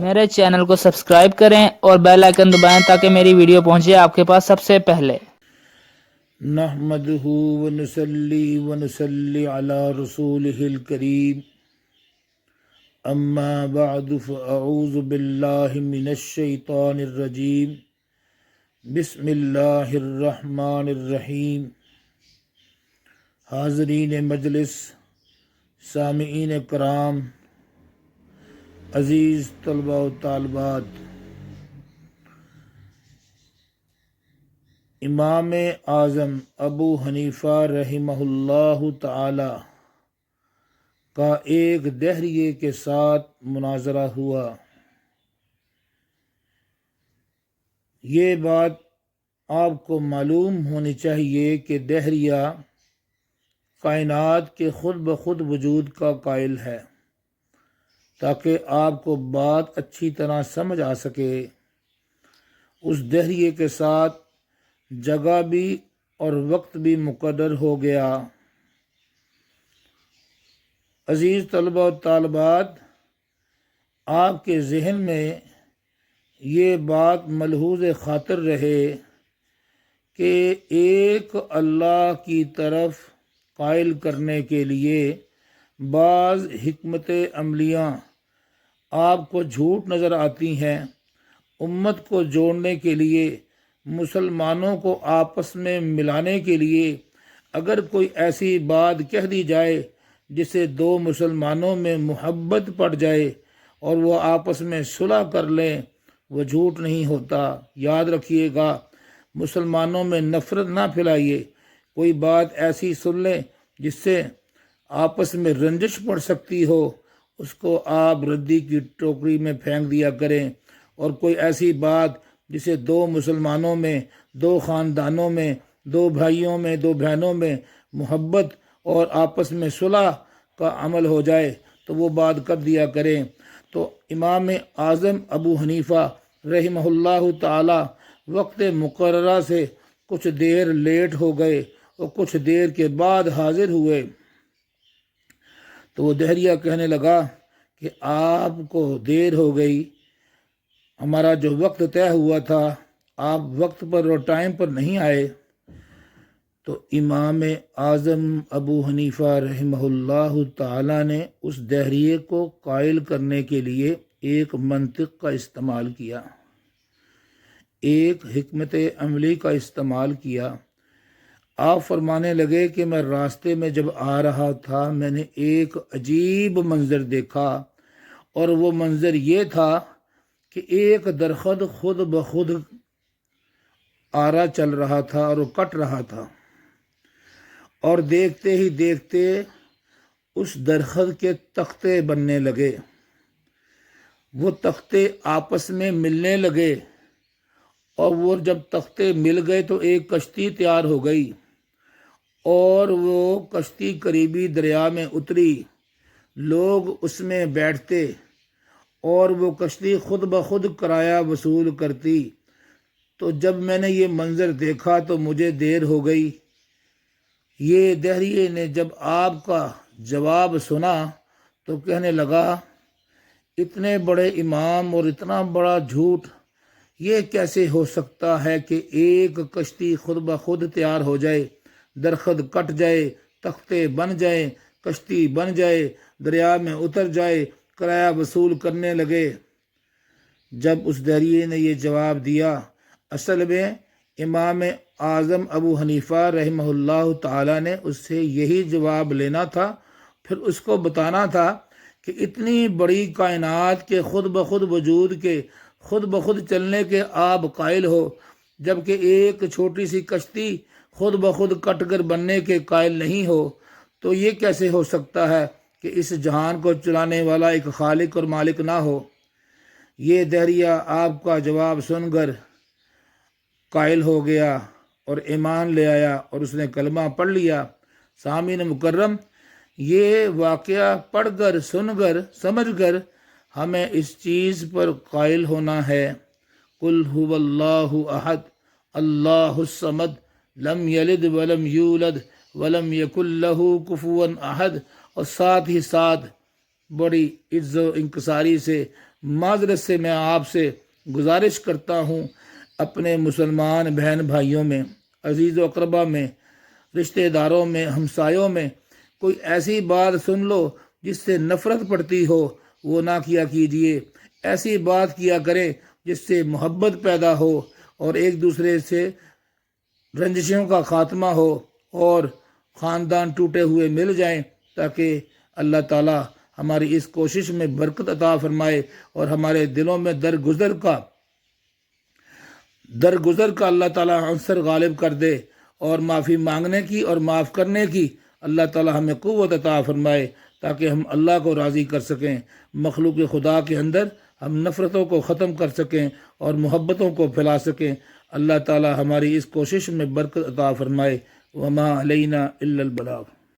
میرے چینل کو سبسکرائب کریں اور بیل آئکن دبائیں تاکہ میری ویڈیو پہنچے آپ کے پاس سب سے پہلے۔ نحمدہ ونصلی ونصلی علی رسولہ الکریم، اما بعد فاعوذ باللہ من الشیطان الرجیم، بسم اللہ الرحمن الرحیم۔ حاضرین مجلس، سامعین کرام، عزیز طلباء و طالبات، امام اعظم ابو حنیفہ رحمہ اللہ تعالی کا ایک دہریے کے ساتھ مناظرہ ہوا۔ یہ بات آپ کو معلوم ہونی چاہیے کہ دہریہ کائنات کے خود بخود وجود کا قائل ہے، تاکہ آپ کو بات اچھی طرح سمجھ آ سکے۔ اس دہریے کے ساتھ جگہ بھی اور وقت بھی مقرر ہو گیا۔ عزیز طلبہ و طالبات، آپ کے ذہن میں یہ بات ملحوظ خاطر رہے کہ ایک اللہ کی طرف قائل کرنے کے لیے بعض حکمت عملیاں آپ کو جھوٹ نظر آتی ہیں۔ امت کو جوڑنے کے لیے، مسلمانوں کو آپس میں ملانے کے لیے اگر کوئی ایسی بات کہہ دی جائے جس سے دو مسلمانوں میں محبت پڑ جائے اور وہ آپس میں صلح کر لیں، وہ جھوٹ نہیں ہوتا۔ یاد رکھیے گا، مسلمانوں میں نفرت نہ پھیلائیے۔ کوئی بات ایسی سن لیں جس سے آپس میں رنجش پڑ سکتی ہو، اس کو آپ ردی کی ٹوکری میں پھینک دیا کریں، اور کوئی ایسی بات جسے دو مسلمانوں میں، دو خاندانوں میں، دو بھائیوں میں، دو بہنوں میں محبت اور آپس میں صلح کا عمل ہو جائے تو وہ بات کر دیا کریں۔ تو امام اعظم ابو حنیفہ رحمہ اللہ تعالی وقت مقررہ سے کچھ دیر لیٹ ہو گئے اور کچھ دیر کے بعد حاضر ہوئے۔ تو وہ دہریہ کہنے لگا کہ آپ کو دیر ہو گئی، ہمارا جو وقت طے ہوا تھا آپ وقت پر اور ٹائم پر نہیں آئے۔ تو امام اعظم ابو حنیفہ رحمہ اللہ تعالی نے اس دہریے کو قائل کرنے کے لیے ایک منطق کا استعمال کیا، ایک حکمت عملی کا استعمال کیا۔ آپ فرمانے لگے کہ میں راستے میں جب آ رہا تھا میں نے ایک عجیب منظر دیکھا، اور وہ منظر یہ تھا کہ ایک درخت خود بخود آرا چل رہا تھا اور وہ کٹ رہا تھا، اور دیکھتے ہی دیکھتے اس درخت کے تختے بننے لگے، وہ تختے آپس میں ملنے لگے، اور وہ جب تختے مل گئے تو ایک کشتی تیار ہو گئی، اور وہ کشتی قریبی دریا میں اتری، لوگ اس میں بیٹھتے اور وہ کشتی خود بخود کرایہ وصول کرتی۔ تو جب میں نے یہ منظر دیکھا تو مجھے دیر ہو گئی۔ یہ دہریے نے جب آپ کا جواب سنا تو کہنے لگا، اتنے بڑے امام اور اتنا بڑا جھوٹ، یہ کیسے ہو سکتا ہے کہ ایک کشتی خود بخود تیار ہو جائے، درخت کٹ جائے، تختے بن جائیں، کشتی بن جائے، دریا میں اتر جائے، کرایہ وصول کرنے لگے۔ جب اس دہریے نے یہ جواب دیا، اصل میں امام اعظم ابو حنیفہ رحمہ اللہ تعالی نے اس سے یہی جواب لینا تھا، پھر اس کو بتانا تھا کہ اتنی بڑی کائنات کے خود بخود وجود کے، خود بخود چلنے کے آپ قائل ہو، جبکہ ایک چھوٹی سی کشتی خود بخود کٹ کر بننے کے قائل نہیں ہو، تو یہ کیسے ہو سکتا ہے کہ اس جہان کو چلانے والا ایک خالق اور مالک نہ ہو۔ یہ دہریہ آپ کا جواب سن کر قائل ہو گیا اور ایمان لے آیا اور اس نے کلمہ پڑھ لیا۔ سامعین مکرم، یہ واقعہ پڑھ کر، سن کر، سمجھ کر ہمیں اس چیز پر قائل ہونا ہے، قل هو اللہ احد اللہ الصمد لم یلد ولم یولد ولم یکن لہ کفوا احد، اور ساتھ ہی ساتھ بڑی عز و انکساری سے معذرت سے میں آپ سے گزارش کرتا ہوں، اپنے مسلمان بہن بھائیوں میں، عزیز و اقربا میں، رشتہ داروں میں، ہمسایوں میں کوئی ایسی بات سن لو جس سے نفرت پڑتی ہو، وہ نہ کیا کیجیے۔ ایسی بات کیا کریں جس سے محبت پیدا ہو اور ایک دوسرے سے رنجشوں کا خاتمہ ہو اور خاندان ٹوٹے ہوئے مل جائیں، تاکہ اللہ تعالی ہماری اس کوشش میں برکت عطا فرمائے اور ہمارے دلوں میں درگزر کا اللہ تعالی عنصر غالب کر دے، اور معافی مانگنے کی اور معاف کرنے کی اللہ تعالی ہمیں قوت عطا فرمائے، تاکہ ہم اللہ کو راضی کر سکیں، مخلوق خدا کے اندر ہم نفرتوں کو ختم کر سکیں اور محبتوں کو پھیلا سکیں۔ اللہ تعالی ہماری اس کوشش میں برکت عطا فرمائے۔ وما علینا الا البلاغ۔